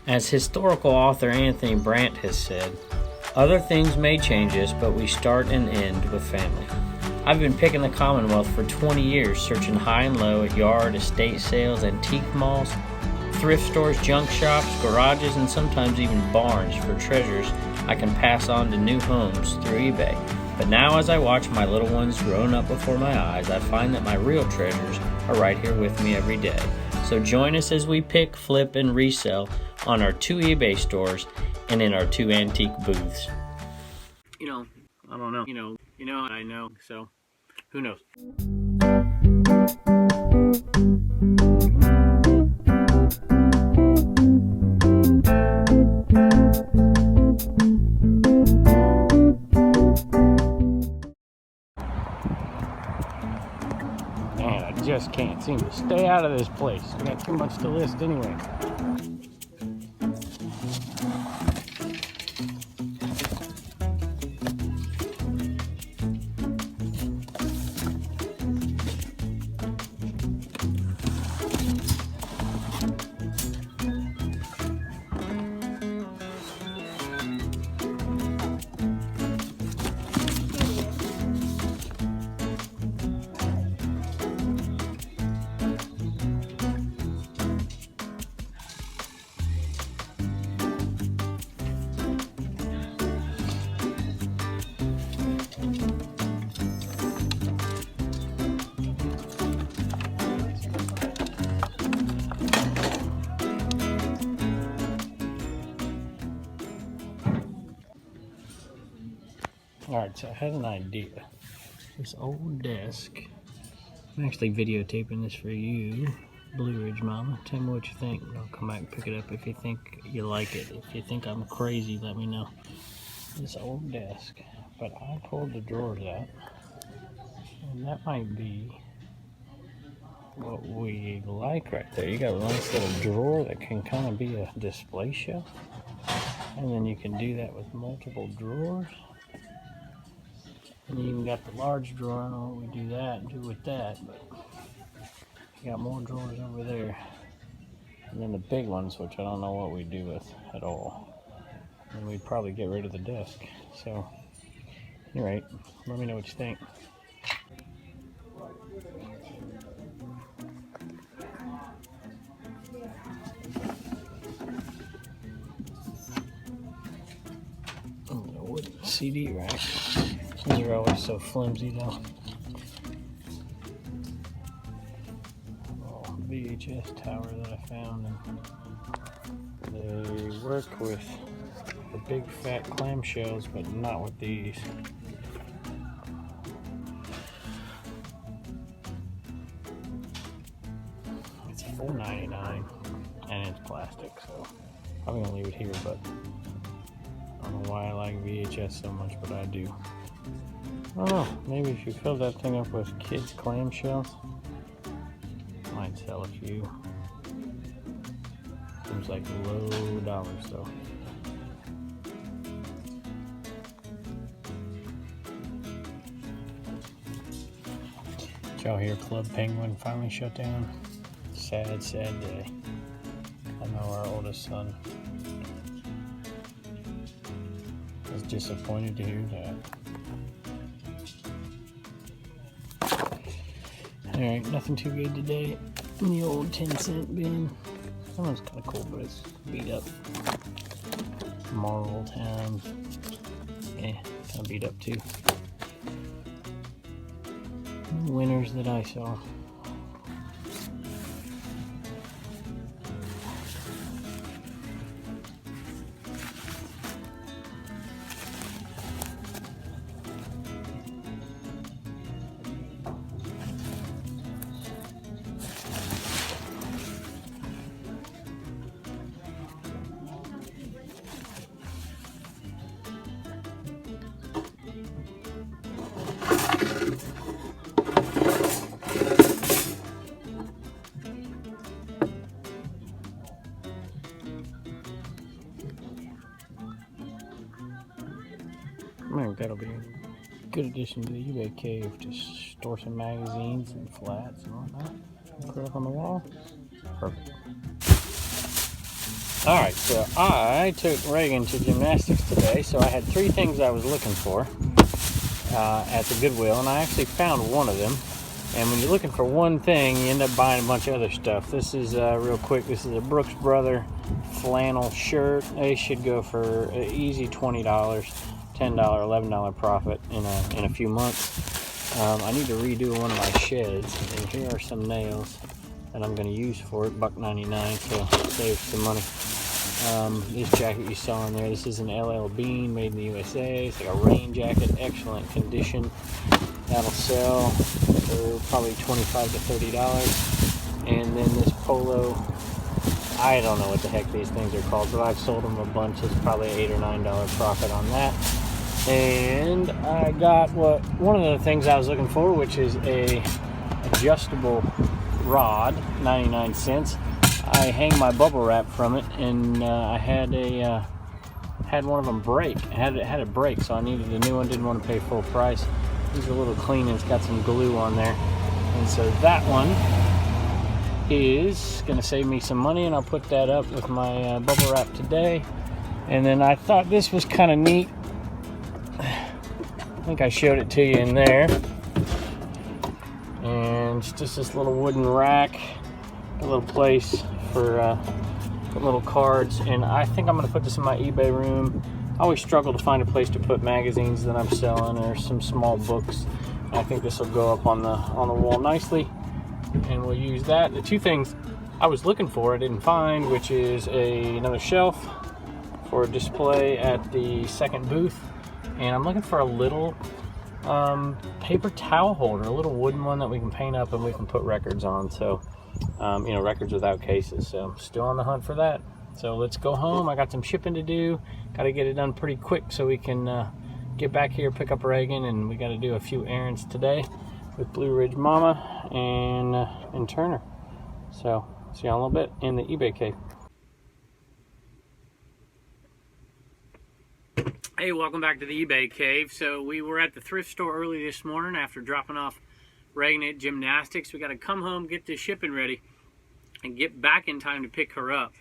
As historical author Anthony Brandt has said, other things may change us, but we start and end with family. I've been picking the Commonwealth for 20 years, searching high and low at yard, estate sales, antique malls, thrift stores, junk shops, garages, and sometimes even barns for treasures I can pass on to new homes through eBay. But now as I watch my little ones growing up before my eyes, I find that my real treasures are right here with me every day. So join us as we pick, flip, and resell on our 2 eBay stores and in our 2 antique booths. I don't know. I know, so who knows? Man, I just can't seem to stay out of this place. I got too much to list anyway. Alright, so I had an idea. This old desk. I'm actually videotaping this for you, Blue Ridge Mama. Tell me what you think. I'll come back and pick it up if you think you like it. If you think I'm crazy, let me know. This old desk. But I pulled the drawers out. And that might be what we like right there. You got a nice little drawer that can kind of be a display shelf. And then you can do that with multiple drawers. And you even got the large drawer. I don't know what we do with that, but you got more drawers over there. And then the big ones, which I don't know what we do with at all. And we'd probably get rid of the desk. So, anyway, let me know what you think. Oh, the wooden CD rack. These are always so flimsy though. Oh, VHS tower that I found. And they work with the big fat clamshells, but not with these. It's $4.99 and it's plastic, so I'm gonna leave it here, but I don't know why I like VHS so much, but I do. I don't know, maybe if you fill that thing up with kids' clamshells, might sell a few. Seems like low dollars though. Did y'all hear Club Penguin finally shut down? Sad, sad day. I know our oldest son was disappointed to hear that. Alright, nothing too good today in the old 10-cent bin. That one's kind of cool, but it's beat up. Marvel Town. Yeah, kind of beat up too. Winners that I saw. I think that'll be a good addition to the eBay cave. Just store some magazines and flats and whatnot. Put it up on the wall. Perfect. Alright, so I took Reagan to gymnastics today, so I had 3 things I was looking for at the Goodwill, and I actually found one of them. And when you're looking for one thing, you end up buying a bunch of other stuff. This is, real quick, this is a Brooks Brother flannel shirt. They should go for an easy $20, $10, $11 profit in a few months. I need to redo one of my sheds, and here are some nails that I'm going to use for it, $1.99, so save some money. This jacket you saw in there, this is an LL Bean made in the USA. It's like a rain jacket, excellent condition. That'll sell for probably $25 to $30. And then this polo, I don't know what the heck these things are called, but I've sold them a bunch. It's probably $8 or $9 profit on that. And I got one of the things I was looking for, which is a adjustable rod, 99 cents. I hang my bubble wrap from it, and I had one of them break. Had it break, so I needed a new one. Didn't want to pay full price. These are a little clean, and it's got some glue on there, and so that one is going to save me some money, and I'll put that up with my bubble wrap today. And then I thought this was kind of neat. I think I showed it to you in there. And it's just this little wooden rack, a little place for put little cards. And I think I'm going to put this in my eBay room. I always struggle to find a place to put magazines that I'm selling or some small books. I think this will go up on the wall nicely, and we'll use that. The 2 things I was looking for I didn't find, which is another shelf for display at the second booth, and I'm looking for a little paper towel holder, a little wooden one that we can paint up and we can put records on. So records without cases. So I'm still on the hunt for that. So let's go home. I got some shipping to do. Got to get it done pretty quick so we can get back here, pick up Reagan, and we got to do a few errands today with Blue Ridge Mama and Turner. So see you in a little bit in the eBay cave. Hey, welcome back to the eBay cave. So we were at the thrift store early this morning after dropping off Reagan at gymnastics. We got to come home, get this shipping ready, and get back in time to pick her up.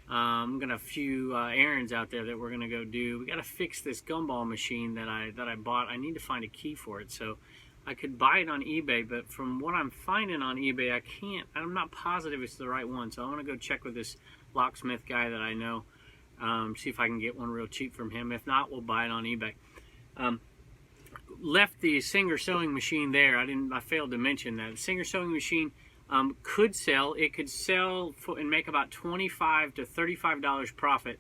I'm gonna have a few errands out there that we're gonna go do. We gotta fix this gumball machine that I bought. I need to find a key for it, so I could buy it on eBay, but from what I'm finding on eBay, I'm not positive it's the right one. So I want to go check with this locksmith guy that I know, see if I can get one real cheap from him. If not, we'll buy it on eBay. Left the Singer sewing machine there. I failed to mention that the Singer sewing machine could sell. It could sell and make about $25 to $35 profit,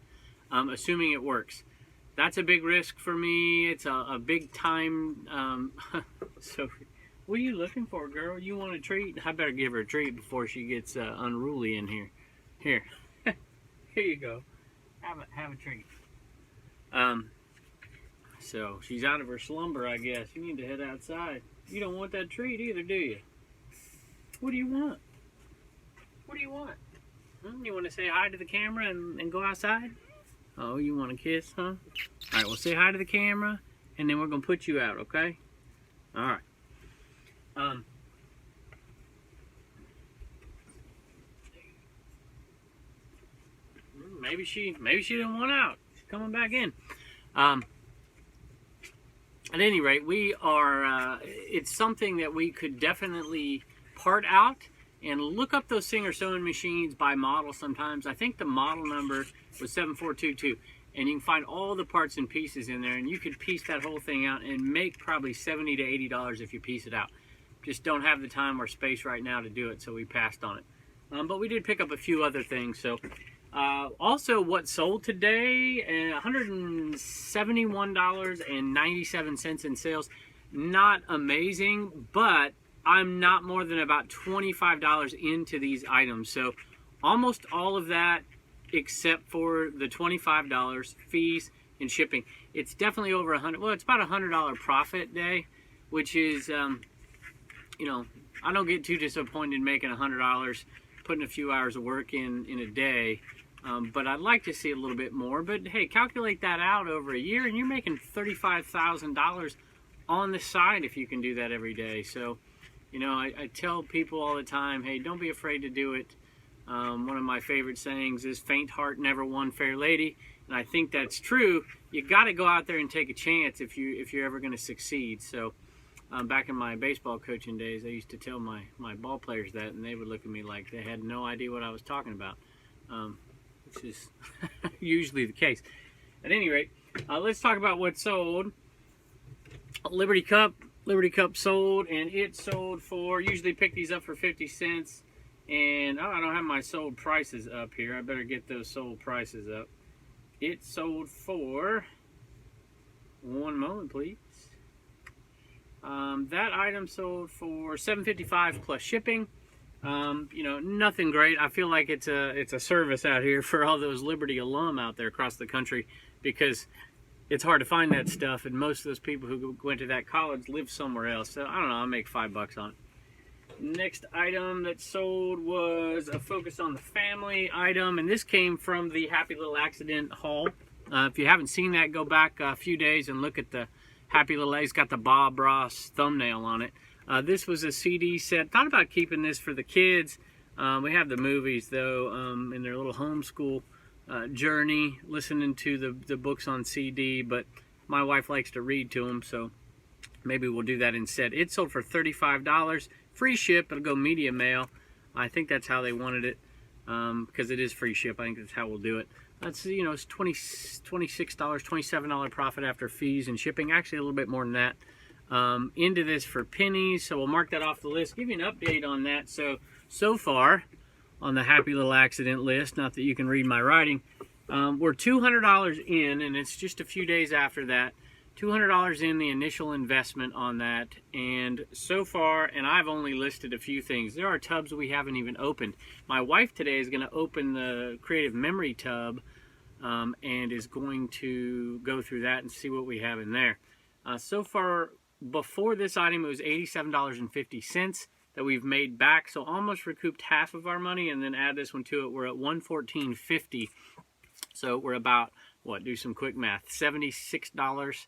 assuming it works. That's a big risk for me. It's a big time. Sophie, what are you looking for, girl? You want a treat? I better give her a treat before she gets unruly in here. Here, here you go. Have a treat. So she's out of her slumber, I guess. You need to head outside. You don't want that treat either, do you? What do you want? What do you want? You want to say hi to the camera and go outside? Oh, you want a kiss, huh? All right, well, say hi to the camera, and then we're going to put you out, okay? All right. Maybe she didn't want out. She's coming back in. At any rate, we are, it's something that we could definitely part out and look up those Singer sewing machines by model sometimes. I think the model number was 7422, and you can find all the parts and pieces in there, and you could piece that whole thing out and make probably $70 to $80 if you piece it out. Just don't have the time or space right now to do it, so we passed on it. But we did pick up a few other things. So also what sold today, $171.97 in sales. Not amazing, but I'm not more than about $25 into these items. So almost all of that except for the $25 fees and shipping. It's definitely over it's about $100 profit day, which is, I don't get too disappointed making $100, putting a few hours of work in a day. But I'd like to see a little bit more. But hey, calculate that out over a year, and you're making $35,000 on the side if you can do that every day. So, I tell people all the time, hey, don't be afraid to do it. One of my favorite sayings is faint heart never won fair lady, and I think that's true. You got to go out there and take a chance if you're ever going to succeed. So back in my baseball coaching days, I used to tell my ball players that, and they would look at me like they had no idea what I was talking about, which is usually the case. At any rate, let's talk about what sold. Liberty Cup sold, and it sold for, usually pick these up for 50 cents, and I don't have my sold prices up here. I better get those sold prices up. It sold for, one moment please. That item sold for $7.55 plus shipping. You know, nothing great. I feel like it's a service out here for all those Liberty alum out there across the country, because it's hard to find that stuff, and most of those people who went to that college live somewhere else. So I don't know, I'll make $5 on it. Next item that sold was a Focus on the Family item, and this came from the Happy Little Accident haul. If you haven't seen that, go back a few days and look at the Happy Little, it's got the Bob Ross thumbnail on it. This was a CD set. Thought about keeping this for the kids. We have the movies though, in their little homeschool journey, listening to the books on CD, but my wife likes to read to them, so maybe we'll do that instead. It sold for $35, free ship. It'll go media mail. I think that's how they wanted it, because it is free ship. I think that's how we'll do it. That's, you know, it's $26, $27 profit after fees and shipping. Actually, a little bit more than that. Into this for pennies, so we'll mark that off the list. Give you an update on that. So far on the Happy Little Accident list, not that you can read my writing, we're $200 in, and it's just a few days after that. $200 in the initial investment on that, and so far, and I've only listed a few things. There are tubs we haven't even opened. My wife today is going to open the Creative Memory tub, and is going to go through that and see what we have in there. So far, before this item, it was $87.50 that we've made back, so almost recouped half of our money, and then add this one to it, we're at $114.50. So we're about, what, do some quick math, $76,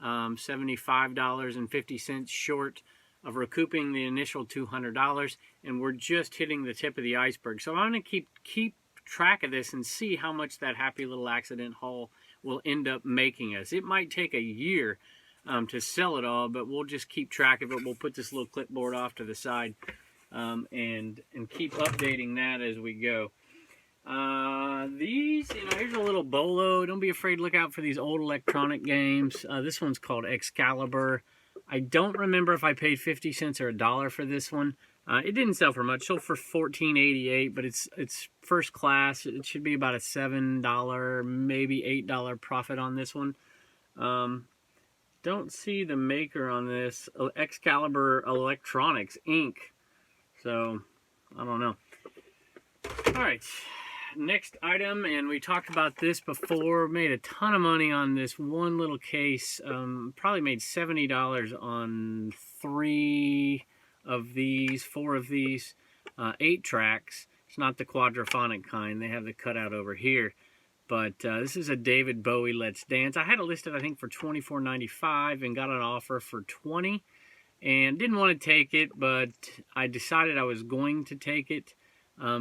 $75.50 short of recouping the initial $200, and we're just hitting the tip of the iceberg. So I'm going to keep track of this and see how much that Happy Little Accident haul will end up making us. It might take a year to sell it all, but we'll just keep track of it. We'll put this little clipboard off to the side, and keep updating that as we go. These, you know, here's a little bolo. Don't be afraid to look out for these old electronic games. This one's called Excalibur. I don't remember if I paid 50 cents or $1 for this one. It didn't sell for much. Sold for $14.88, but it's first class. It should be about a $7, maybe $8 profit on this one. Don't see the maker on this. Excalibur Electronics Inc. So I don't know. All right, next item, and we talked about this before. Made a ton of money on this one little case. Probably made $70 on 4 of these, 8 tracks. It's not the quadraphonic kind. They have the cutout over here. But this is a David Bowie Let's Dance. I had it listed, I think, for $24.95 and got an offer for $20. And didn't want to take it, but I decided I was going to take it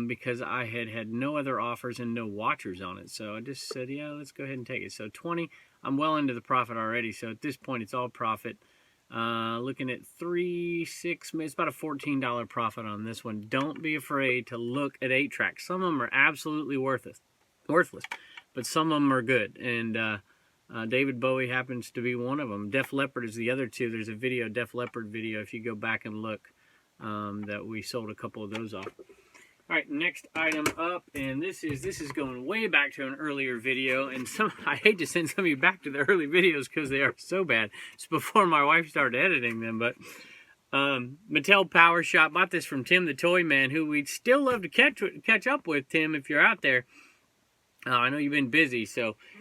because I had no other offers and no watchers on it. So I just said, yeah, let's go ahead and take it. So $20, I'm well into the profit already. So at this point, it's all profit. Looking at 3, 6, it's about a $14 profit on this one. Don't be afraid to look at 8 tracks. Some of them are absolutely worthless, but some of them are good. And David Bowie happens to be one of them. Def Leppard is the other two. There's a video, Def Leppard video, if you go back and look, that we sold a couple of those off. All right, next item up, and this is going way back to an earlier video, and I hate to send some of you back to the early videos because they are so bad. It's before my wife started editing them, but Mattel Power Shop. Bought this from Tim the Toy Man, who we'd still love to catch up with, Tim, if you're out there. I know you've been busy,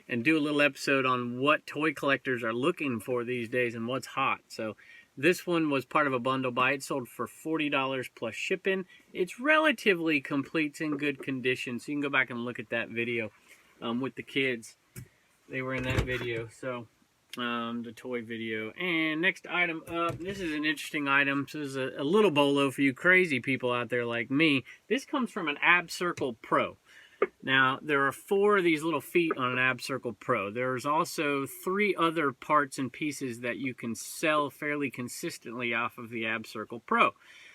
and do a little episode on what toy collectors are looking for these days and what's hot. So this one was part of a bundle buy. It sold for $40 plus shipping. It's relatively complete. It's in good condition, so you can go back and look at that video with the kids. They were in that video. So the toy video. And next item up, this is an interesting item. This is a little bolo for you crazy people out there like me. This comes from an Ab Circle Pro. Now, there are 4 of these little feet on an Ab Circle Pro. There's also 3 other parts and pieces that you can sell fairly consistently off of the Ab Circle Pro.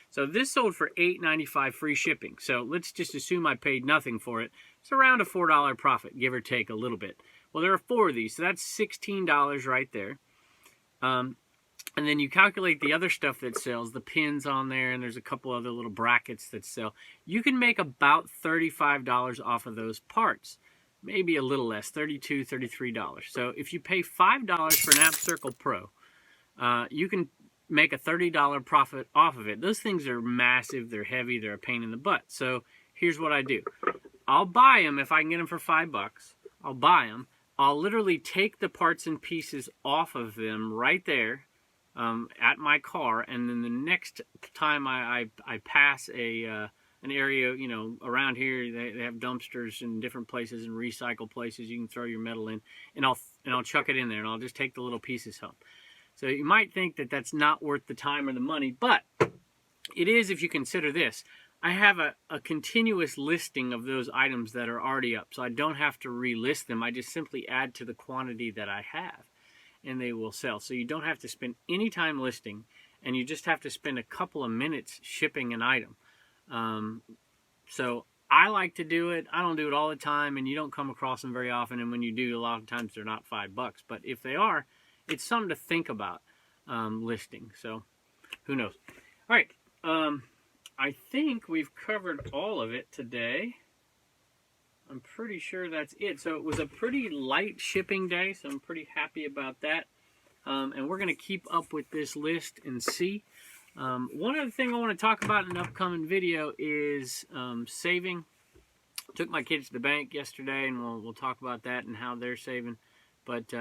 So this sold for $8.95 free shipping. So let's just assume I paid nothing for it. It's around a $4 profit, give or take a little bit. Well, there are 4 of these, so that's $16 right there. And then you calculate the other stuff that sells, the pins on there, and there's a couple other little brackets that sell. You can make about $35 off of those parts. Maybe a little less, $32, $33. So if you pay $5 for an Ab Circle Pro, you can make a $30 profit off of it. Those things are massive, they're heavy, they're a pain in the butt. So here's what I do. I'll buy them if I can get them for $5. I'll buy them. I'll literally take the parts and pieces off of them right there at my car, and then the next time I pass an area, you know, around here, they have dumpsters in different places and recycle places you can throw your metal in, and I'll chuck it in there, and I'll just take the little pieces home. So you might think that that's not worth the time or the money, but it is if you consider this. I have a continuous listing of those items that are already up, so I don't have to relist them. I just simply add to the quantity that I have, and they will sell. So you don't have to spend any time listing, and you just have to spend a couple of minutes shipping an item. So I like to do it. I don't do it all the time, and you don't come across them very often, and when you do, a lot of times they're not $5. But if they are, it's something to think about listing. So who knows? All right. I think we've covered all of it today. I'm pretty sure that's it. So it was a pretty light shipping day, so I'm pretty happy about that. And we're going to keep up with this list and see. One other thing I want to talk about in an upcoming video is saving. Took my kids to the bank yesterday, and we'll talk about that and how they're saving. But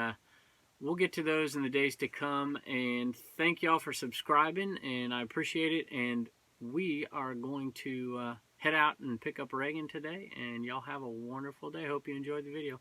we'll get to those in the days to come. And thank y'all for subscribing, and I appreciate it. And we are going to head out and pick up Reagan today, and y'all have a wonderful day. Hope you enjoyed the video.